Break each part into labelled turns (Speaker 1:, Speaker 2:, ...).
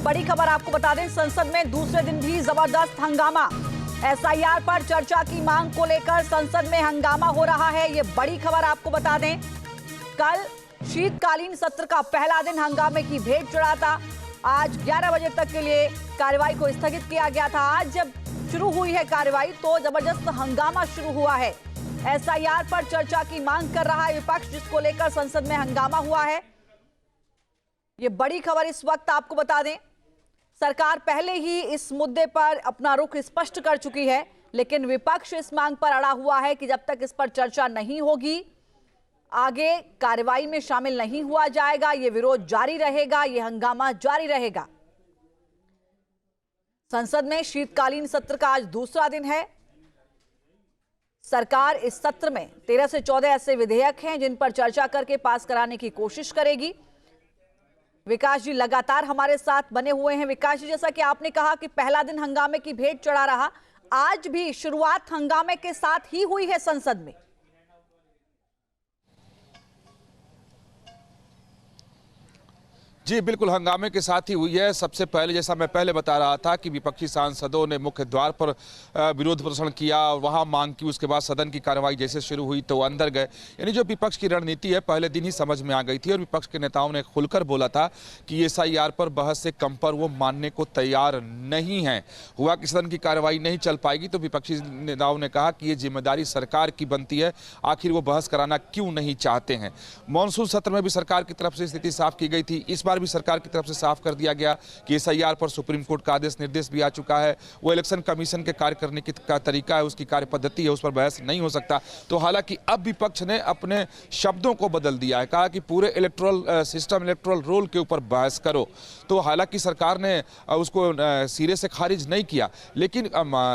Speaker 1: बड़ी खबर आपको बता दें, संसद में दूसरे दिन भी जबरदस्त हंगामा। एसआईआर पर चर्चा की मांग को लेकर संसद में हंगामा हो रहा है। ये बड़ी खबर आपको बता दें, कल शीतकालीन सत्र का पहला दिन हंगामे की भेंट चढ़ा था। आज 11 बजे तक के लिए कार्यवाही को स्थगित किया गया था। आज जब शुरू हुई है कार्यवाही तो जबरदस्त हंगामा शुरू हुआ है। एसआईआर पर चर्चा की मांग कर रहा है विपक्ष, जिसको लेकर संसद में हंगामा हुआ है। ये बड़ी खबर इस वक्त आपको बता दें, सरकार पहले ही इस मुद्दे पर अपना रुख स्पष्ट कर चुकी है, लेकिन विपक्ष इस मांग पर अड़ा हुआ है कि जब तक इस पर चर्चा नहीं होगी आगे कार्रवाई में शामिल नहीं हुआ जाएगा। ये विरोध जारी रहेगा, ये हंगामा जारी रहेगा। संसद में शीतकालीन सत्र का आज दूसरा दिन है। सरकार इस सत्र में 13 से 14 ऐसे विधेयक हैं जिन पर चर्चा करके पास कराने की कोशिश करेगी। विकास जी लगातार हमारे साथ बने हुए हैं। विकास जी, जैसा कि आपने कहा कि पहला दिन हंगामे की भेंट चढ़ा रहा, आज भी शुरुआत हंगामे के साथ ही हुई है संसद में।
Speaker 2: जी बिल्कुल, हंगामे के साथ ही हुई है। सबसे पहले, जैसा मैं पहले बता रहा था कि विपक्षी सांसदों ने मुख्य द्वार पर विरोध प्रदर्शन किया और वहां मांग की। उसके बाद सदन की कार्रवाई जैसे शुरू हुई तो अंदर गए। यानी जो विपक्ष की रणनीति है पहले दिन ही समझ में आ गई थी और विपक्ष के नेताओं ने खुलकर बोला था कि एसआईआर पर बहस से कम पर वो मानने को तैयार नहीं है। हुआ कि सदन की कार्रवाई नहीं चल पाएगी तो विपक्षी नेताओं ने कहा कि ये जिम्मेदारी सरकार की बनती है, आखिर वो बहस कराना क्यों नहीं चाहते हैं। मानसून सत्र में भी सरकार की तरफ से स्थिति साफ की गई थी। इस बार भी सरकार की तरफ से साफ कर दिया गया कि एसआईआर पर सुप्रीम कोर्ट का आदेश निर्देश भी आ चुका है। वो इलेक्शन कमीशन के कार्य करने का तरीका है, उसकी कार्य पद्धति है, उस पर बहस नहीं हो सकता। तो हालांकि अब विपक्ष ने अपने शब्दों को बदल दिया है, कहा कि पूरे इलेक्टोरल सिस्टम, इलेक्टोरल रोल के ऊपर बहस करो। तो हालांकि सरकार ने उसको सिरे से खारिज नहीं किया, लेकिन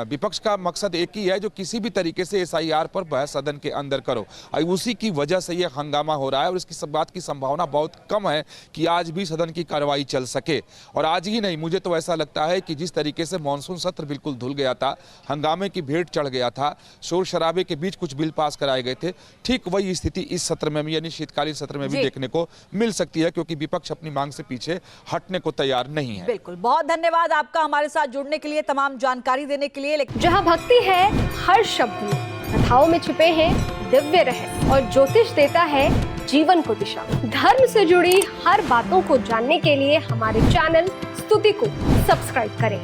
Speaker 2: विपक्ष का मकसद एक ही है, जो किसी भी तरीके से एसआईआर पर बहस सदन के अंदर करो। उसी की वजह से यह हंगामा हो रहा है और इसकी सब बात की संभावना बहुत कम है कि आज भी सदन की कार्रवाई चल सके। और आज ही नहीं, मुझे तो ऐसा लगता है कि जिस तरीके से मानसून सत्र बिल्कुल धुल गया था, हंगामे की भेंट चढ़ गया था, शोर शराबे के बीच कुछ बिल पास कराए गए थे, ठीक वही स्थिति इस सत्र में भी, यानी शीतकालीन सत्र में भी देखने को मिल सकती है, क्योंकि विपक्ष अपनी मांग से पीछे हटने को तैयार नहीं है।
Speaker 1: बिल्कुल, बहुत धन्यवाद आपका हमारे साथ जुड़ने के लिए, तमाम जानकारी देने के लिए।
Speaker 3: जहां भक्ति है हर शब्द में, कथाओं में छुपे हैं दिव्य रहस्य और ज्योतिष देता है जीवन को दिशा। धर्म से जुड़ी हर बातों को जानने के लिए हमारे चैनल स्तुति को सब्सक्राइब करें।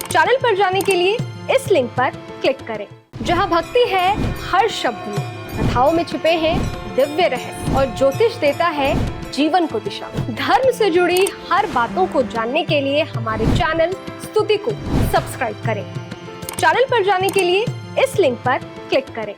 Speaker 3: चैनल पर जाने के लिए इस लिंक पर क्लिक करें। जहां भक्ति है हर शब्द में, कथाओं में छुपे हैं दिव्य रहस्य और ज्योतिष देता है जीवन को दिशा। धर्म से जुड़ी हर बातों को जानने के लिए हमारे चैनल स्तुति को सब्सक्राइब करें। चैनल पर जाने के लिए इस लिंक पर क्लिक करें।